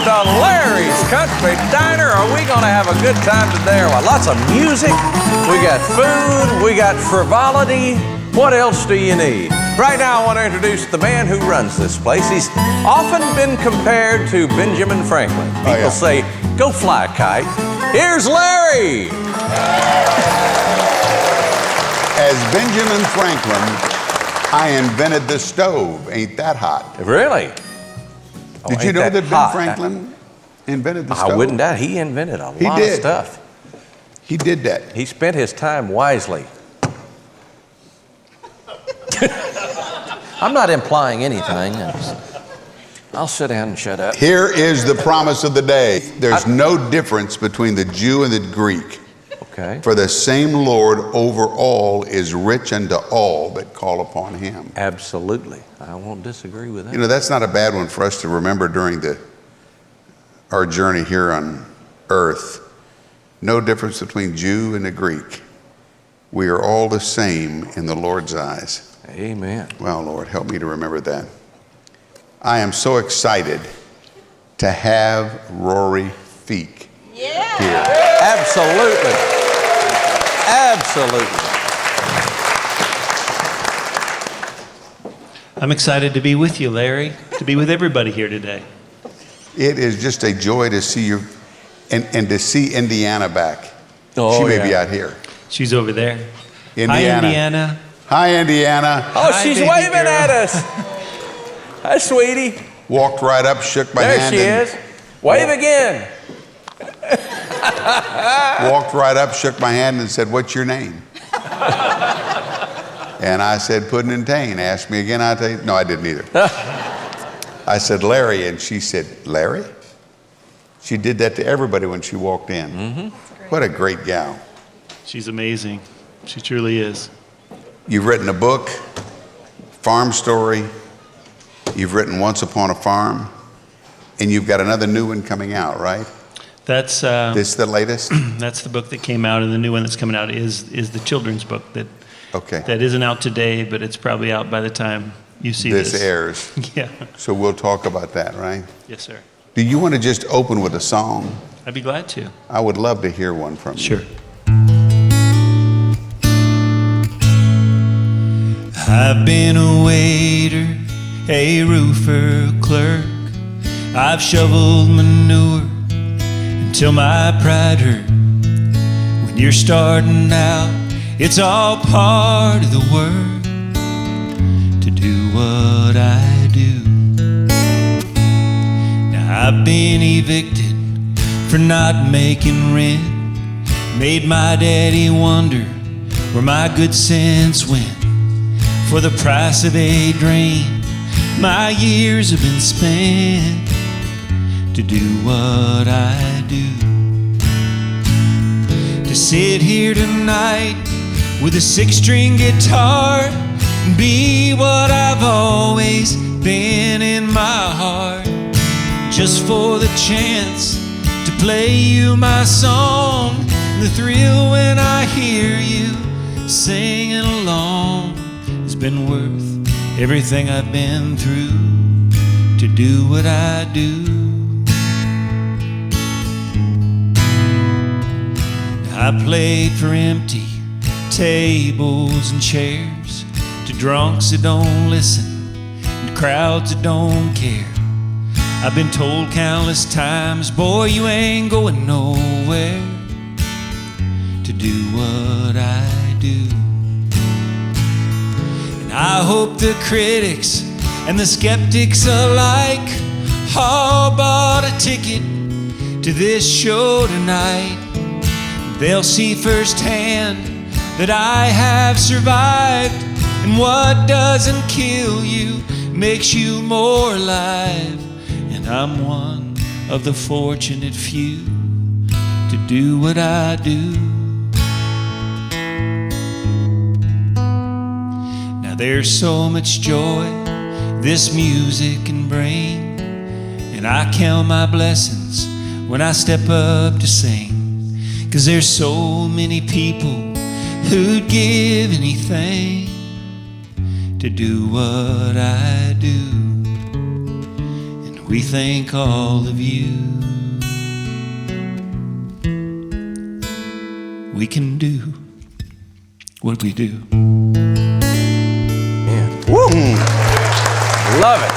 welcome to Larry's Country Diner. Are we going to have a good time today? Well, lots of music, we got food, we got frivolity. What else do you need? Right now, I want to introduce the man who runs this place. He's often been compared to Benjamin Franklin. People say, go fly a kite. Here's Larry. As Benjamin Franklin, I invented the stove. Ain't that hot? Really? Did you know that Ben Franklin invented the stove? I wouldn't doubt he invented a lot of stuff. He did that. He spent his time wisely. I'm not implying anything. I'll sit down and shut up. Here is the promise of the day. There's no difference between the Jew and the Greek. Okay. For the same Lord over all is rich unto all that call upon him. Absolutely. I won't disagree with that. You know, that's not a bad one for us to remember during our journey here on earth. No difference between Jew and the Greek. We are all the same in the Lord's eyes. Amen. Well, Lord, help me to remember that. I am so excited to have Rory Feek here. Absolutely. Absolutely. I'm excited to be with you, Larry, to be with everybody here today. It is just a joy to see you and to see Indiana back. Oh, she may be out here. She's over there. Indiana. Hi, Indiana. Hi, Indiana. Oh, Hi, she's baby waving girl. at us. Hi, sweetie. Walked right up, shook my hand. There she is. Wave again. Walked right up, shook my hand, and said, "What's your name?" And I said, "Puddin' and Tane." Asked me again, I tell you, no, I didn't either. I said, "Larry," and she said, "Larry?" She did that to everybody when she walked in. Mm-hmm. What a great gal. She's amazing. She truly is. You've written a book, Farm Story. You've written Once Upon a Farm. And you've got another new one coming out, right? That's This the latest? that's the book that came out, and the new one that's coming out is the children's book that isn't out today, but it's probably out by the time you see this. This airs. Yeah. So we'll talk about that, right? Yes, sir. Do you want to just open with a song? I'd be glad to. I would love to hear one from you. Sure. I've been a waiter, a roofer, a clerk. I've shoveled manure until my pride hurt. When you're starting out, it's all part of the work to do what I do. Now I've been evicted for not making rent. Made my daddy wonder where my good sense went. For the price of a drain, my years have been spent to do what I do. To sit here tonight with a 6-string guitar and be what I've always been in my heart, just for the chance to play you my song, the thrill when I hear you singing along has been worth everything I've been through to do what I do. I played for empty tables and chairs, to drunks that don't listen and crowds that don't care. I've been told countless times, boy, you ain't going nowhere to do what I do. And I hope the critics and the skeptics alike all bought a ticket to this show tonight. They'll see firsthand that I have survived, and what doesn't kill you makes you more alive. And I'm one of the fortunate few to do what I do. Now there's so much joy this music can bring, and I count my blessings when I step up to sing. 'Cause there's so many people who'd give anything to do what I do. And we thank all of you. We can do what we do. Man. Woo! Love it.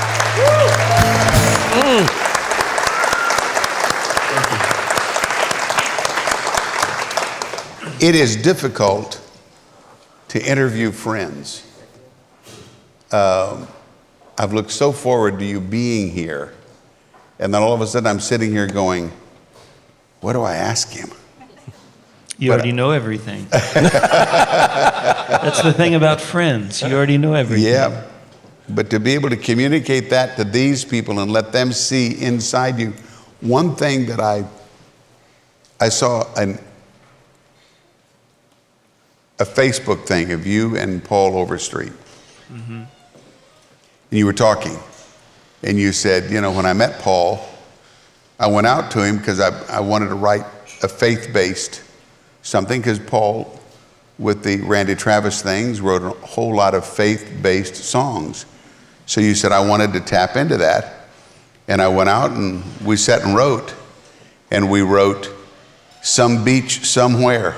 It is difficult to interview friends. I've looked so forward to you being here, and then all of a sudden I'm sitting here going, what do I ask him? You already know everything. That's the thing about friends. You already know everything. Yeah, but to be able to communicate that to these people and let them see inside you. One thing that I saw a Facebook thing of you and Paul Overstreet. Mm-hmm. And you were talking, and you said, you know, when I met Paul, I went out to him because I wanted to write a faith-based something, because Paul, with the Randy Travis things, wrote a whole lot of faith-based songs. So you said, I wanted to tap into that. And I went out and we sat and wrote, and we wrote Some Beach Somewhere.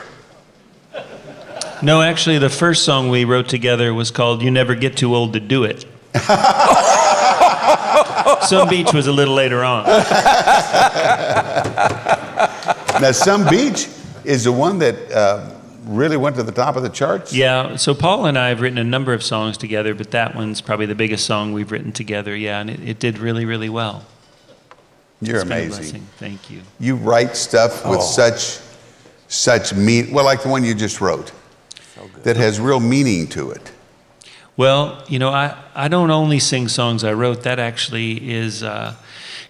No, actually, the first song we wrote together was called You Never Get Too Old to Do It. Some Beach was a little later on. Now, Some Beach is the one that really went to the top of the charts? Yeah, so Paul and I have written a number of songs together, but that one's probably the biggest song we've written together, yeah, and it did really, really well. You're It's been a amazing. blessing. Thank you. You write stuff with such meaning, well, like the one you just wrote, that has real meaning to it. Well, you know, I don't only sing songs I wrote. That actually is a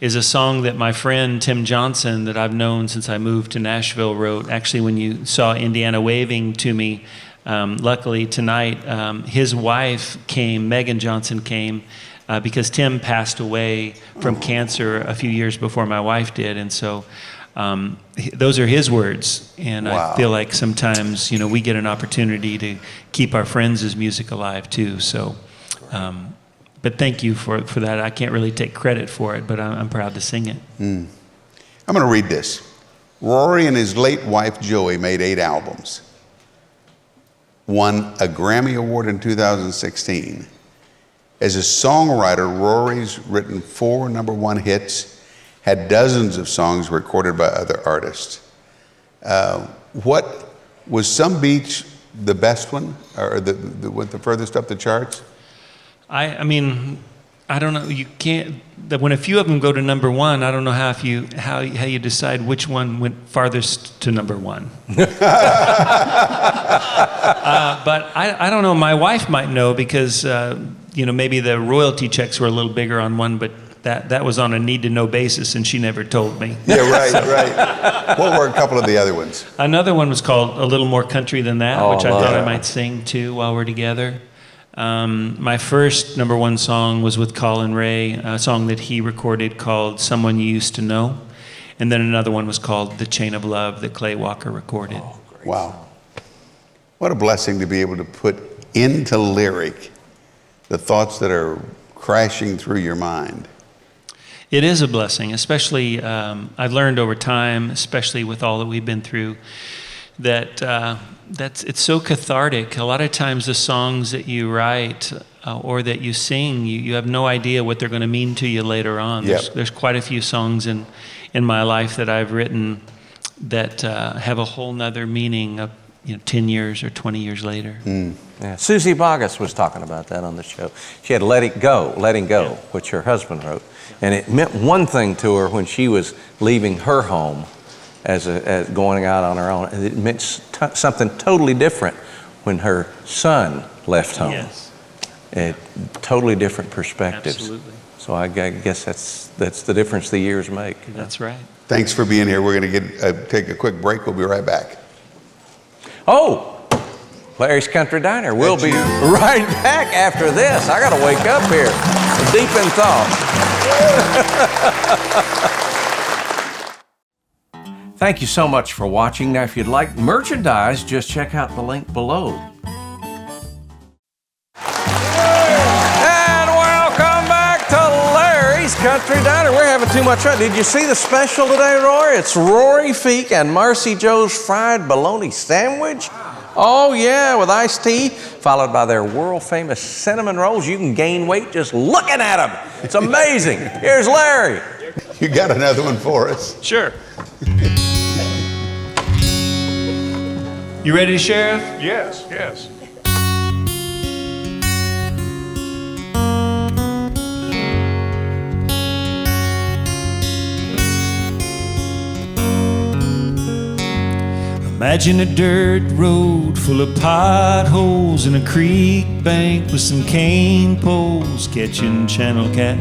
song that my friend Tim Johnson, that I've known since I moved to Nashville, wrote. Actually, when you saw Indiana waving to me, luckily tonight, his wife came, Megan Johnson came, because Tim passed away from cancer a few years before my wife did, and so those are his words. And Wow. I feel like sometimes, you know, we get an opportunity to keep our friends' music alive too. So, but thank you for that. I can't really take credit for it, but I'm proud to sing it. I'm going to read this. Rory and his late wife, Joey, made 8 albums. Won a Grammy Award in 2016. As a songwriter, Rory's written 4 #1 hits, had dozens of songs recorded by other artists. What was Some Beach the best one, or the went the furthest up the charts? I mean, I don't know. You can't. When a few of them go to #1, I don't know how you decide which one went farthest to #1. But I don't know. My wife might know, because you know, maybe the royalty checks were a little bigger on one, but that was on a need-to-know basis, and she never told me. Yeah, right, right. What were a couple of the other ones? Another one was called A Little More Country Than That, which I thought that. I might sing too while we're together. My first #1 song was with Colin Ray, a song that he recorded called Someone You Used to Know. And then another one was called The Chain of Love that Clay Walker recorded. Wow. What a blessing to be able to put into lyric the thoughts that are crashing through your mind. It is a blessing, especially I've learned over time, especially with all that we've been through, that it's so cathartic. A lot of times the songs that you write or that you sing, you have no idea what they're going to mean to you later on. Yep. There's quite a few songs in my life that I've written that have a whole nother meaning of, 10 years or 20 years later. Yeah. Susie Boggess was talking about that on the show. She had Letting Go, which her husband wrote. And it meant one thing to her when she was leaving her home as going out on her own. And it meant something totally different when her son left home. Yes. Totally different perspectives. Absolutely. So I guess that's the difference the years make. That's right. Thanks for being here. We're going to take a quick break. We'll be right back. Oh, Larry's Country Diner. We'll be right back after this. I got to wake up here. Deep in thought. Thank you so much for watching. Now, if you'd like merchandise, just check out the link below. And welcome back to Larry's Country Diner. We're having too much fun. Did you see the special today, Rory? It's Rory Feek and Marcy Joe's fried bologna sandwich. Oh, yeah, with iced tea, followed by their world-famous cinnamon rolls. You can gain weight just looking at them. It's amazing. Here's Larry. You got another one for us? Sure. You ready, Sheriff? Yes, yes. Imagine a dirt road full of potholes and a creek bank with some cane poles catching channel cat.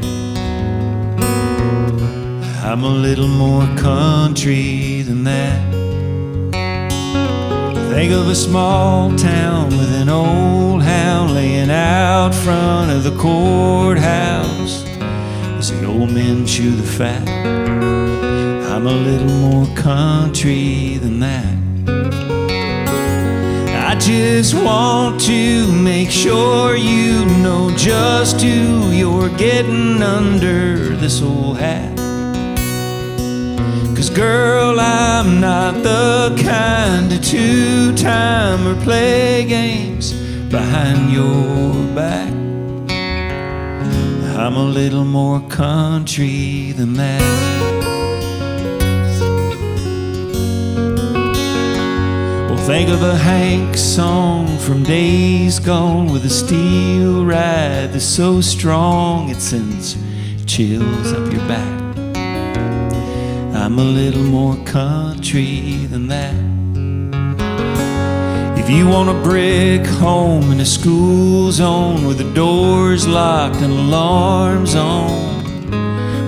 I'm a little more country than that. Think of a small town with an old hound laying out front of the courthouse as the old men chew the fat. I'm a little more country than that. I just want to make sure you know just who you're getting under this old hat. 'Cause girl, I'm not the kind to two-time or play games behind your back. I'm a little more country than that. Think of a Hank song from days gone with a steel ride that's so strong it sends chills up your back. I'm a little more country than that. If you want a brick home in a school zone with the doors locked and alarms on,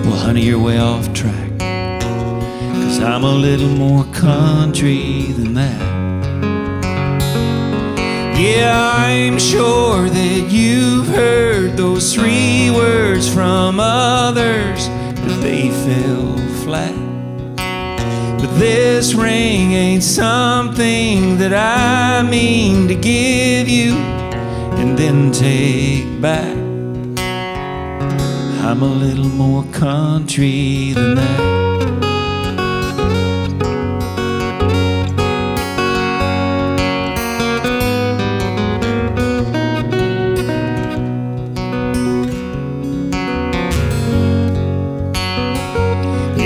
well, honey, you're way off track. 'Cause I'm a little more country than that. Yeah, I'm sure that you've heard those 3 words from others, but they fell flat. But this ring ain't something that I mean to give you and then take back. I'm a little more country than that.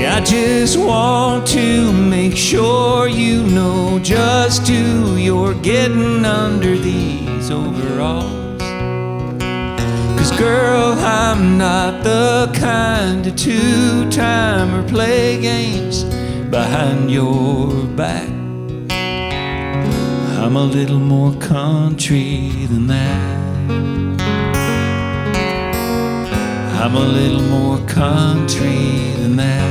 I just want to make sure you know just who you're getting under these overalls. 'Cause girl, I'm not the kind to two-time or play games behind your back. I'm a little more country than that. I'm a little more country than that.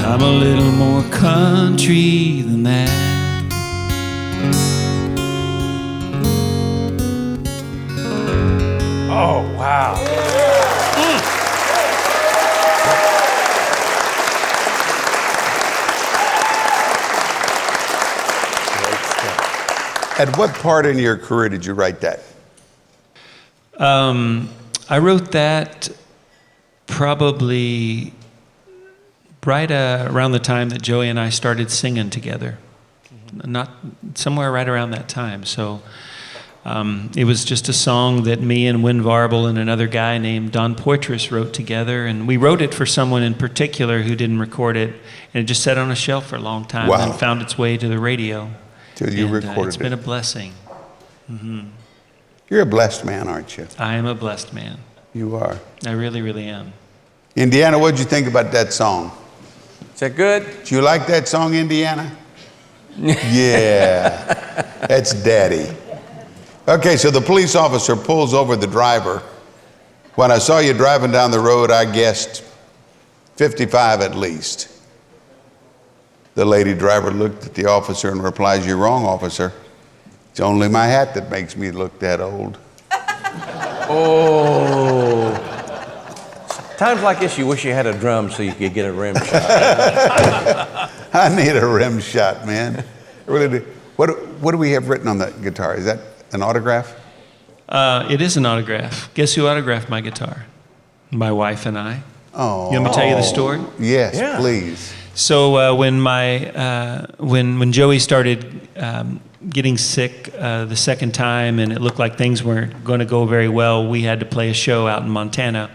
I'm a little more country than that. Oh, wow. At what part in your career did you write that? I wrote that probably right around the time that Joey and I started singing together. Not somewhere right around that time. So it was just a song that me and Win Varble and another guy named Don Poitras wrote together, and we wrote it for someone in particular who didn't record it, and it just sat on a shelf for a long time. Wow. And found its way to the radio. Till you recorded it's been it. a blessing. You're a blessed man, aren't you? I am a blessed man. You are. I really, really am. Indiana, what'd you think about that song? Is that good? Do you like that song, Indiana? Yeah, that's daddy. Okay, so the police officer pulls over the driver. When I saw you driving down the road, I guessed 55 at least. The lady driver looked at the officer and replies, "You're wrong, officer. It's only my hat that makes me look that old." Oh. Times like this, you wish you had a drum so you could get a rim shot. I need a rim shot, man. I really do. What do we have written on the guitar? Is that an autograph? It is an autograph. Guess who autographed my guitar? My wife and I. Oh. You want me to tell you the story? Yes, Yeah. please. So when Joey started getting sick the second time, and it looked like things weren't going to go very well, we had to play a show out in Montana,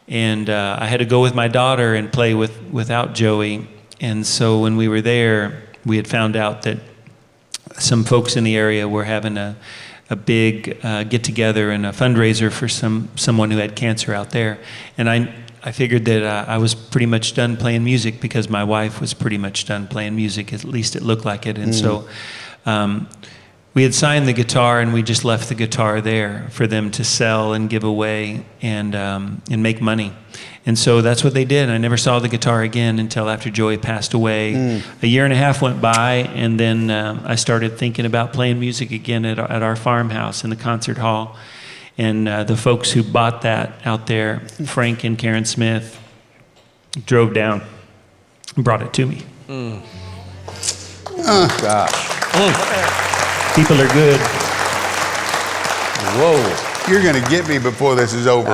and I had to go with my daughter and play without Joey. And so when we were there, we had found out that some folks in the area were having a big get together and a fundraiser for someone who had cancer out there, and I figured that I was pretty much done playing music because my wife was pretty much done playing music. At least it looked like it. And so we had signed the guitar, and we just left the guitar there for them to sell and give away and make money. And so that's what they did. I never saw the guitar again until after Joey passed away. A year and a half went by, and then I started thinking about playing music again at our farmhouse in the concert hall. And the folks who bought that out there, Frank and Karen Smith, drove down and brought it to me. Gosh. People are good. Whoa. You're going to get me before this is over.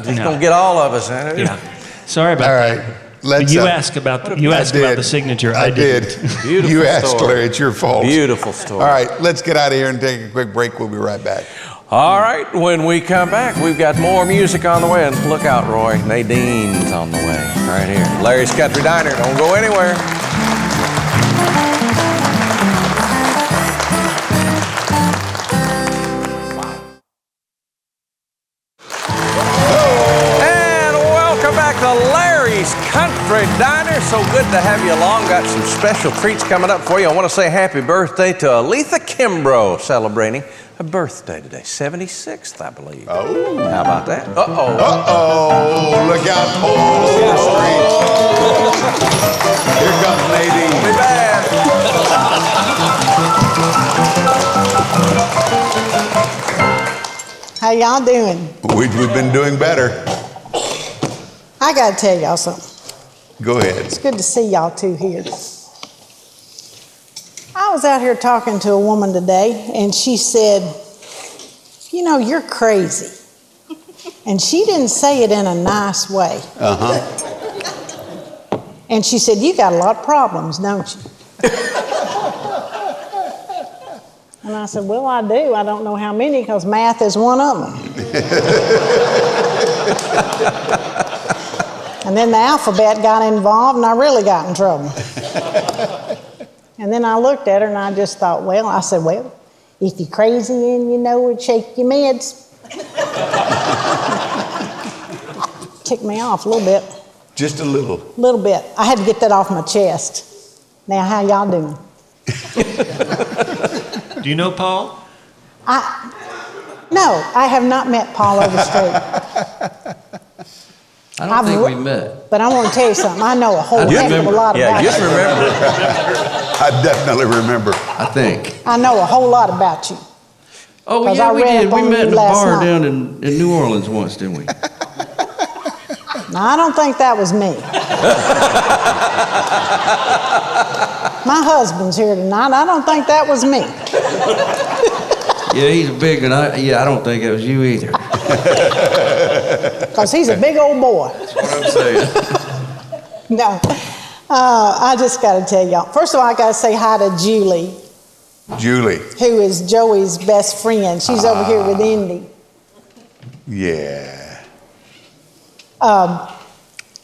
He's going to get all of us, ain't he? Yeah. Sorry about All that. right. Let's, You asked about the signature. I did. Beautiful You asked, story. Larry. It's your fault. Beautiful story. All right. Let's get out of here and take a quick break. We'll be right back. All right, when we come back, we've got more music on the way. And look out, Roy. Nadine's on the way right here. Larry's Country Diner. Don't go anywhere. And welcome back to Larry's Country Diner. So good to have you along. Got some special treats coming up for you. I want to say happy birthday to Aletha Kimbrough, celebrating a birthday today, 76th, I believe. Oh. How about that? Uh-oh. Uh-oh. Look out. Overstreet. Here comes Nadine. Be bad. How y'all doing? We've been doing better. I gotta tell y'all something. Go ahead. It's good to see y'all two here. I was out here talking to a woman today, and she said, "You know, you're crazy." And she didn't say it in a nice way. Uh-huh. And she said, "You got a lot of problems, don't you?" And I said, "Well, I do. I don't know how many, because math is one of them." And then the alphabet got involved, and I really got in trouble. And then I looked at her, and I just thought, I said, "Well, if you're crazy and you know it, shake your meds." Ticked me off a little bit. Just a little. A little bit. I had to get that off my chest. Now, how y'all doing? Do you know Paul? No, I have not met Paul Overstreet. I don't think we met. But I want to tell you something. I know a whole You heck of a remember? lot Yeah, about just you. remember. I definitely remember. I think. I know a whole lot about you. Oh, 'Cause yeah, I we read did. up We on met you in a last bar night. down in New Orleans once, didn't we? Now, I don't think that was me. My husband's here tonight. I don't think that was me. Yeah, he's a big one. I don't think it was you either. Because he's a big old boy. That's what I'm saying. No. I just got to tell y'all. First of all, I got to say hi to Julie, Julie. who is Joey's best friend. She's over here with Indy. Yeah.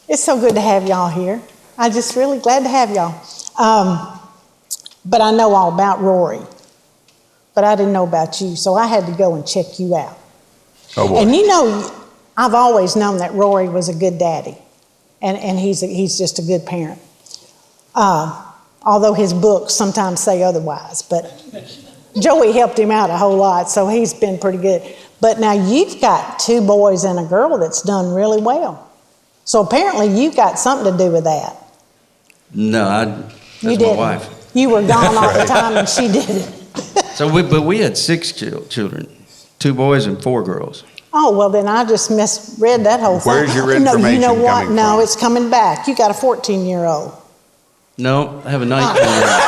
It's so good to have y'all here. I'm just really glad to have y'all. But I know all about Rory. But I didn't know about you, so I had to go and check you out. Oh, boy. And you know, I've always known that Rory was a good daddy. And he's just a good parent. Although his books sometimes say otherwise. But Joey helped him out a whole lot, so he's been pretty good. But now you've got 2 boys and a girl that's done really well. So apparently you've got something to do with that. No, that's my didn't. wife. You were gone all the time and she did it. But we had 6 children, 2 boys and 4 girls. Oh, well then I just misread that whole thing. Where's your No, you know information what? coming No, from? it's coming back. You got a 14-year-old. No, I have a 19-year-old.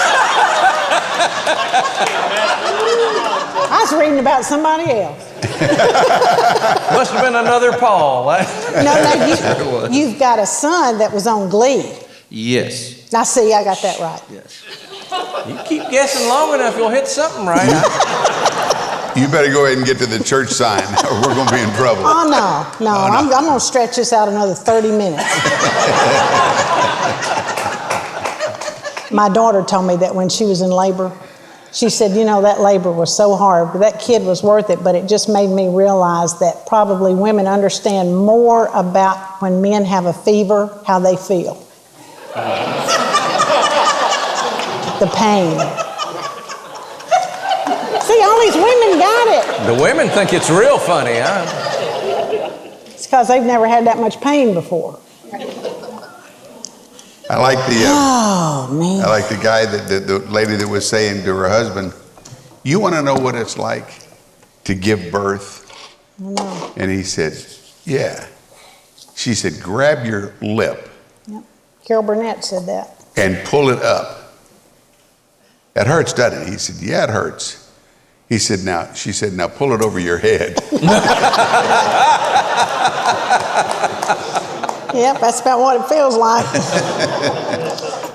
I I was reading about somebody else. Must have been another Paul. No, you've got a son that was on Glee. Yes. Now, see, I got that right. Yes. You keep guessing long enough, you'll hit something right. You better go ahead and get to the church sign or we're going to be in trouble. Oh, no. I'm going to stretch this out another 30 minutes. My daughter told me that when she was in labor, she said, that labor was so hard, but that kid was worth it, but it just made me realize that probably women understand more about when men have a fever, how they feel. The pain. See, all these women got it. The women think it's real funny, huh? It's because they've never had that much pain before. I like the Oh, man. I like the guy the lady that was saying to her husband, "You want to know what it's like to give birth?" No. And he said, "Yeah." She said, "Grab your lip Yep. Carol Burnett said that. and pull it up. It hurts, doesn't it?" He said, "Yeah, it hurts." He said, she said, "Now pull it over your head." Yep, that's about what it feels like.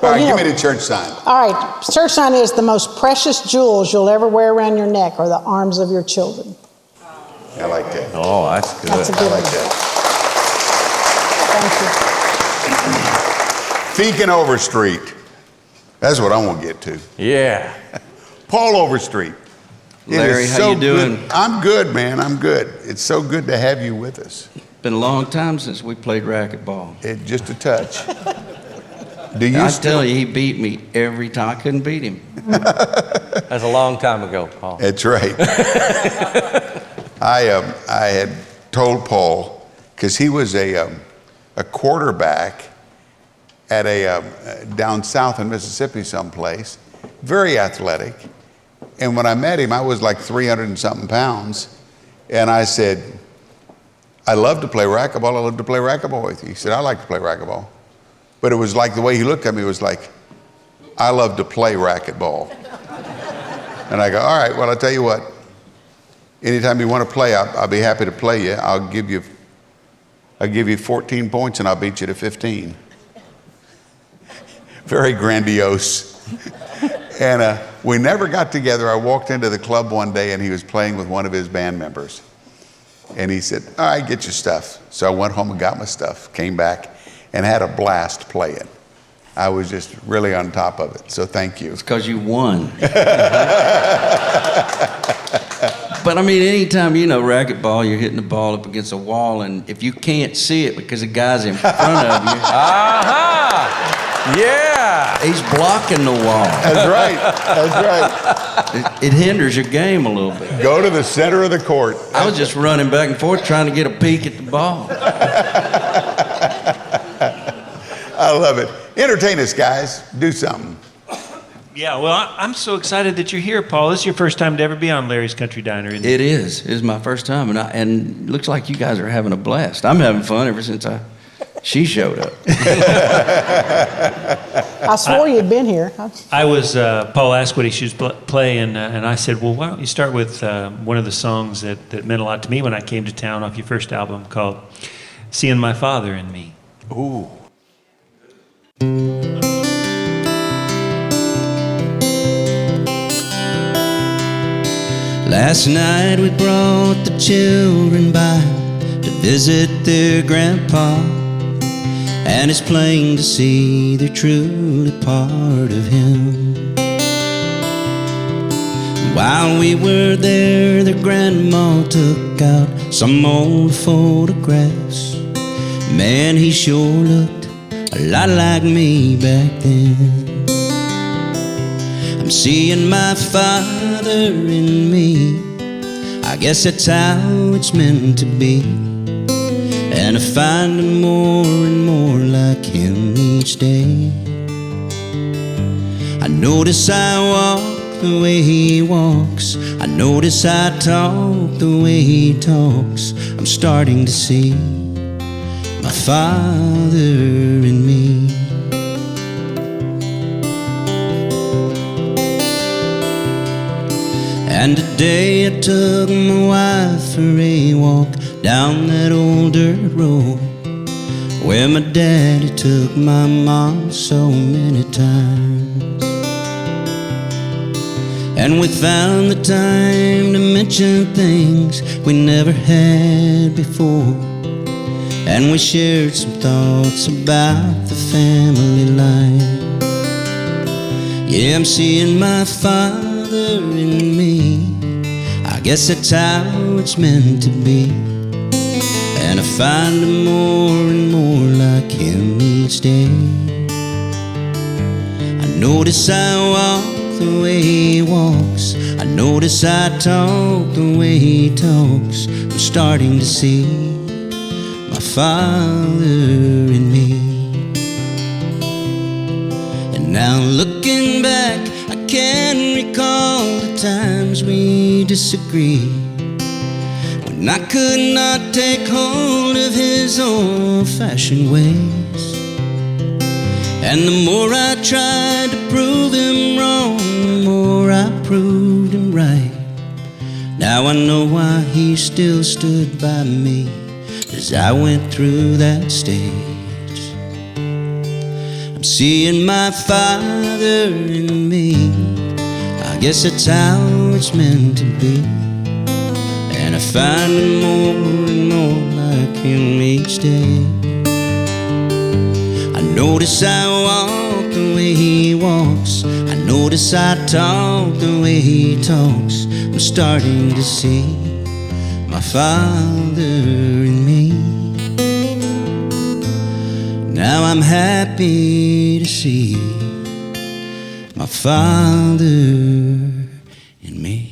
All right, give me the church sign. All right, church sign is the most precious jewels you'll ever wear around your neck are the arms of your children. I like that. Oh, that's good. That's a I good like one. that. Thank you. Feek and Overstreet. That's what I want to get to. Yeah. Paul Overstreet. It Larry, is how so you doing? good. I'm good, man. I'm good. It's so good to have you with us. Been a long time since we played racquetball. Just a touch. Do you I still? tell you, he beat me every time. I couldn't beat him. That's a long time ago, Paul. That's right. I had told Paul, because he was a quarterback at down south in Mississippi someplace, very athletic. And when I met him, I was like 300 and something pounds. And I said, "I love to play racquetball. I love to play racquetball with you." He said, "I like to play racquetball." But it was like the way he looked at me was like, "I love to play racquetball." And I go, "All right, well, I'll tell you what. Anytime you want to play, I'll be happy to play you. I'll give you 14 points and I'll beat you to 15. Very grandiose. And we never got together. I walked into the club one day and he was playing with one of his band members. And he said, "All right, get your stuff." So I went home and got my stuff, came back, and had a blast playing. I was just really on top of it. So thank you. It's because you won. But I mean, anytime, racquetball, you're hitting the ball up against a wall, and if you can't see it because the guy's in front of you, Yeah. he's blocking the wall. That's right. That's right. It hinders your game a little bit. Go to the center of the court. I was just running back and forth trying to get a peek at the ball. I love it. Entertain us, guys. Do something. Yeah, well, I'm so excited that you're here, Paul. This is your first time to ever be on Larry's Country Diner, isn't it? It is. It is my first time, and it looks like you guys are having a blast. I'm having fun ever since she showed up. I swore you'd been here. I was, Paul asked what he should play, and I said, well, why don't you start with one of the songs that meant a lot to me when I came to town off your first album called Seeing My Father in Me. Ooh. Last night we brought the children by to visit their grandpa, and it's plain to see they're truly part of him. While we were there, their grandma took out some old photographs. Man, he sure looked a lot like me back then. I'm seeing my father in me. I guess that's how it's meant to be. And I find him more and more like him each day. I notice I walk the way he walks. I notice I talk the way he talks. I'm starting to see my father in me. And today I took my wife for a walk down that old dirt road where my daddy took my mom so many times. And we found the time to mention things we never had before. And we shared some thoughts about the family life. Yeah, I'm seeing my father in me. I guess that's how it's meant to be. And I find him more and more like him each day. I notice I walk the way he walks. I notice I talk the way he talks. I'm starting to see my father in me. And now looking back, I can recall the times we disagreed, when I could not take hold of his old-fashioned ways. And the more I tried to prove him wrong, the more I proved him right. Now I know why he still stood by me as I went through that stage. I'm seeing my father in me. I guess that's how it's meant to be. And I find him more and more like him each day. I notice I walk the way he walks. I notice I talk the way he talks. I'm starting to see my father in me. Now I'm happy to see my father in me.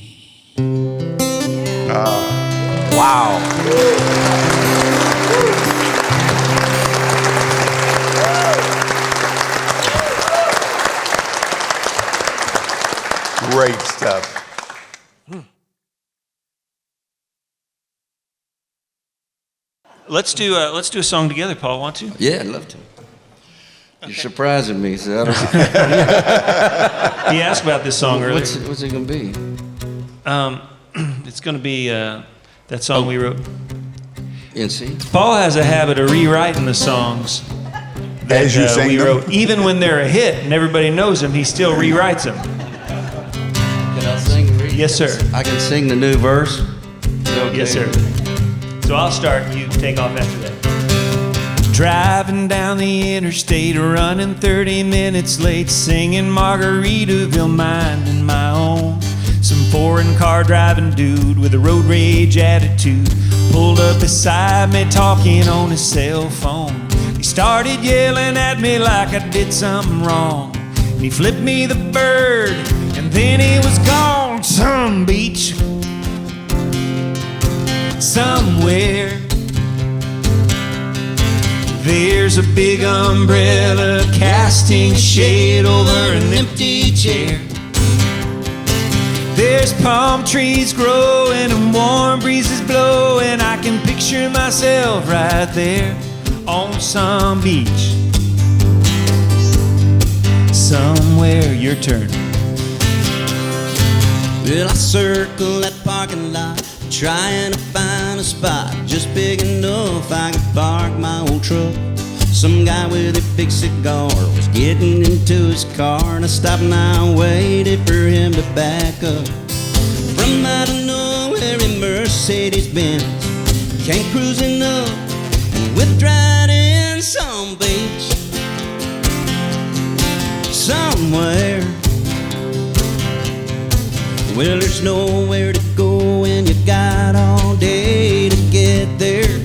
Wow. Great stuff. Let's do a song together, Paul. Want to? Yeah, I'd love to. You're surprising me, so I don't He asked about this song earlier. What's it gonna be? It's going to be that song we wrote. NC? Paul has a habit of rewriting the songs that As you sing we them? wrote. Even when they're a hit and everybody knows them, he still rewrites them. Can I sing? Yes, sir. I can sing the new verse? Okay. Yes, sir. So I'll start, you take off after that. Driving down the interstate, running 30 minutes late, singing Margaritaville, minding my own. Some foreign car driving dude with a road rage attitude pulled up beside me, talking on his cell phone. He started yelling at me like I did something wrong, and he flipped me the bird, and then he was gone. Some beach somewhere, there's a big umbrella casting shade over an empty chair. There's palm trees growing and warm breezes blowing. I can picture myself right there on some beach. Somewhere, your turn. Well, I circle that parking lot, trying to find a spot just big enough I could park my old truck. Some guy with a big cigar was getting into his car, and I stopped and I waited for him to back up. From out of nowhere in Mercedes-Benz came cruising up and whipped right in some beach. Somewhere, well, there's nowhere to go and you got all day to get there.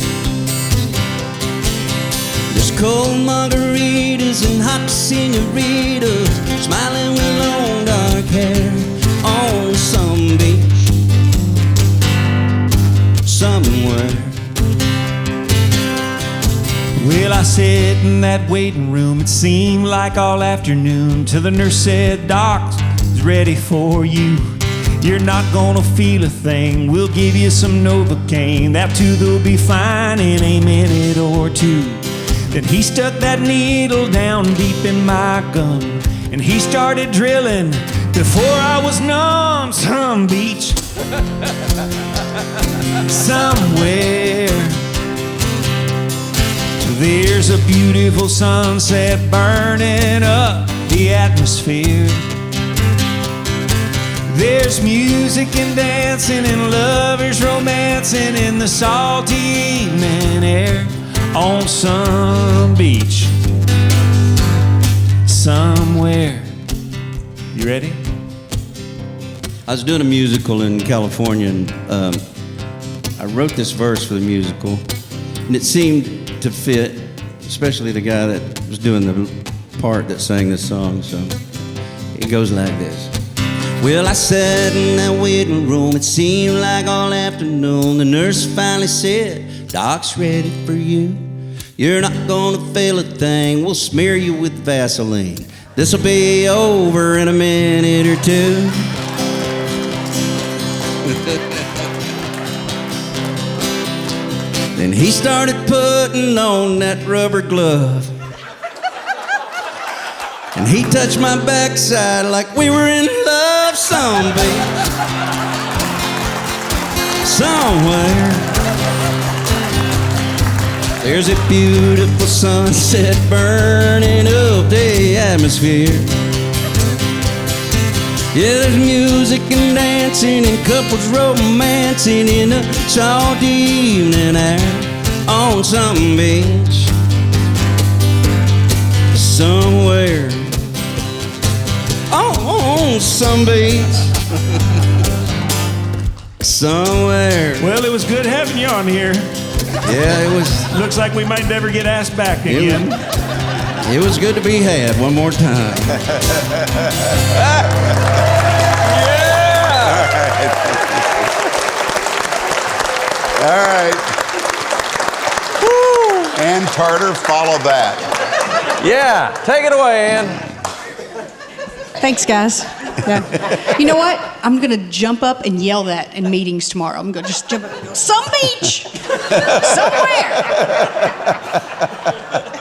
There's cold margaritas and hot senoritas smiling with long dark hair on some beach somewhere. Well, I sat in that waiting room, it seemed like all afternoon, till the nurse said, "Doc is ready for you. You're not gonna feel a thing. We'll give you some Novocaine. That tooth will be fine in a minute or two." Then he stuck that needle down deep in my gum, and he started drilling Before I was numb, some beach somewhere. There's a beautiful sunset burning up the atmosphere. There's music and dancing and lovers romancing in the salty evening air on some beach somewhere. You ready? I was doing a musical in California, and I wrote this verse for the musical, and it seemed to fit, especially the guy that was doing the part that sang this song. So it goes like this. Well, I sat in that waiting room. It seemed like all afternoon. The nurse finally said, "Doc's ready for you. You're not gonna fail a thing. We'll smear you with Vaseline. This'll be over in a minute or two." Then he started putting on that rubber glove, and he touched my backside like we were in love someday, somewhere. There's a beautiful sunset burning up the atmosphere. Yeah, there's music and dancing and couples romancing in the salty evening air on some beach somewhere. On some beach somewhere. Well, it was good having you on here. Yeah, it was. Looks like we might never get asked back again. It was good to be had one more time. All right. Woo. Ann Tarter, follow that. Yeah, take it away, Ann. Thanks, guys. Yeah. You know what? I'm going to jump up and yell that in meetings tomorrow. I'm going to just jump up and go, "Some beach! Somewhere!"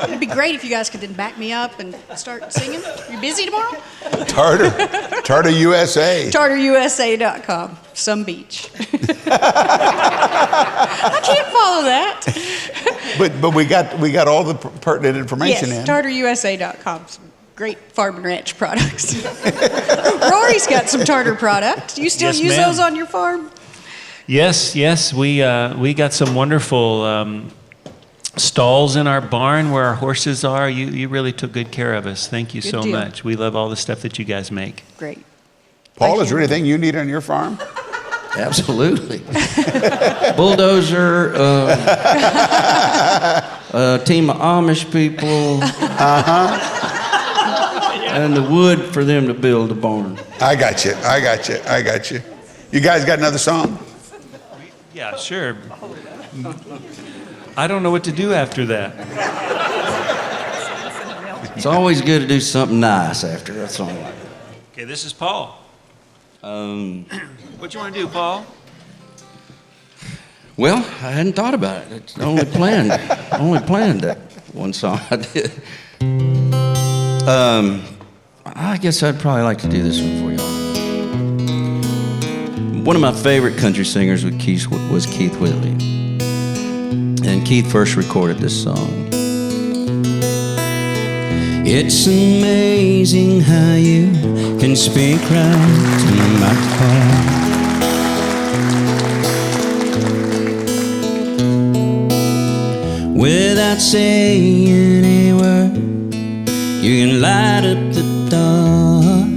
It'd be great if you guys could then back me up and start singing. You busy tomorrow? Tarter USA. TartarUSA.com. Some beach. I can't follow that. But we got all the pertinent information Yes, in. TartarUSA.com. Some great farm and ranch products. Rory's got some tartar product. Do you still Yes, use ma'am. those on your farm? Yes, we got some wonderful stalls in our barn where our horses are. You really took good care of us. Thank you Good so deal. much. We love all the stuff that you guys make. Great. Paul, Thank is there you. anything you need on your farm? Absolutely. Bulldozer, a team of Amish people, and the wood for them to build a barn. I got you. You guys got another song? Yeah, sure. I don't know what to do after that. It's always good to do something nice after a song. Okay, this is Paul. What you want to do, Paul? Well, I hadn't thought about it. I only planned that one song I did. I guess I'd probably like to do this one for y'all. One of my favorite country singers was Keith Whitley. And Keith first recorded this song. It's amazing how you can speak right to my heart. Without saying a word, you can light up the dark.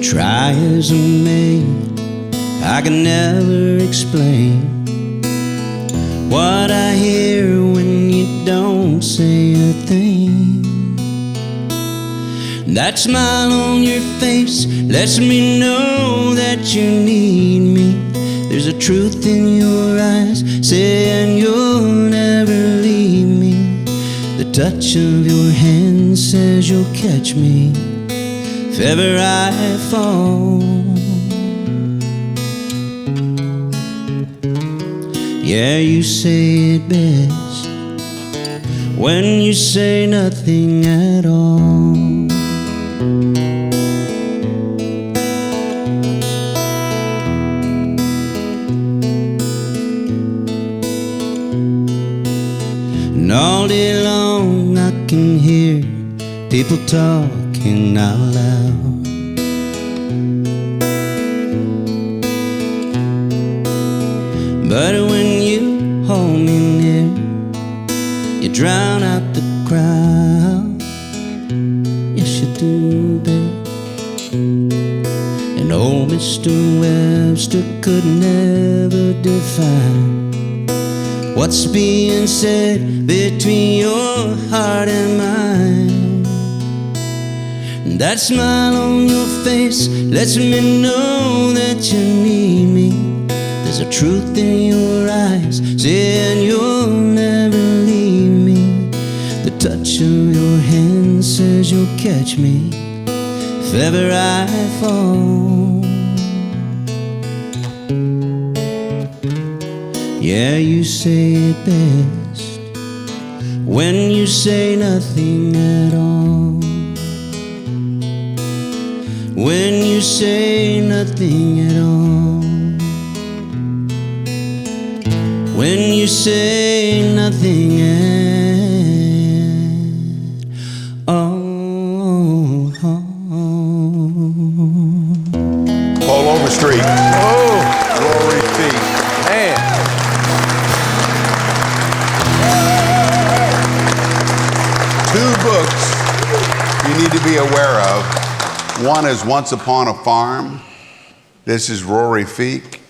Try as I may, I can never explain what I hear when you don't say a thing. That smile on your face lets me know that you need me. There's a truth in your eyes saying you'll never leave me. The touch of your hand says you'll catch me if ever I fall. Yeah, you say it best when you say nothing at all. And all day long I can hear people talking out loud. But when you hold me near, you drown out the crowd. Yes, you do, babe. And old Mr. Webster could never define what's being said between your heart and mine. And that smile on your face lets me know that you need me. There's a truth in your eyes saying you'll never leave me. The touch of your hand says you'll catch me if ever I fall. Yeah, you say it best when you say nothing at all. When you say nothing at all. When you say nothing at all. Paul Overstreet. Oh, Rory Feek. man. Two books you need to be aware of. One is Once Upon a Farm. This is Rory Feek.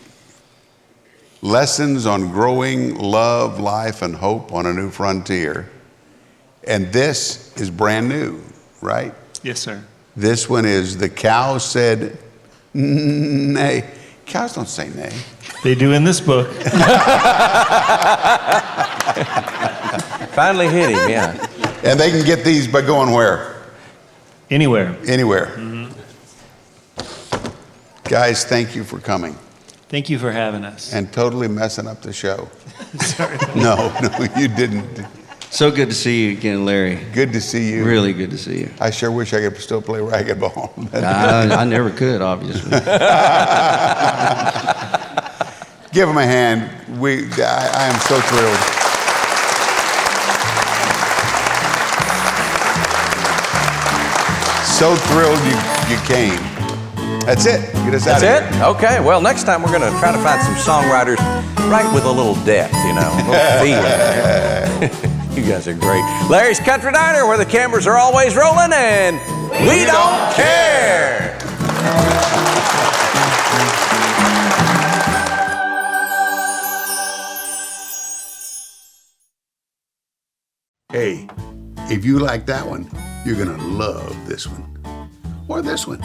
Lessons on Growing Love, Life, and Hope on a New Frontier. And this is brand new, right? Yes, sir. This one is The Cow Said Nay. Cows don't say nay. They do in this book. Finally hit him, yeah. And they can get these by going where? Anywhere. Anywhere. Guys, thank you for coming Thank you for having us. and totally messing up the show. Sorry. No, you didn't. So good to see you again, Larry. Good to see you. Really good to see you. I sure wish I could still play racquetball. I never could, obviously. Give him a hand. I am so thrilled. So thrilled you came. That's it. Get us out That's of it? here. Okay, well, next time we're going to try to find some songwriters right with a little depth, you know, a little feeling. You guys are great. Larry's Country Diner, where the cameras are always rolling and we don't care. Hey, if you like that one, you're going to love this one. Or this one.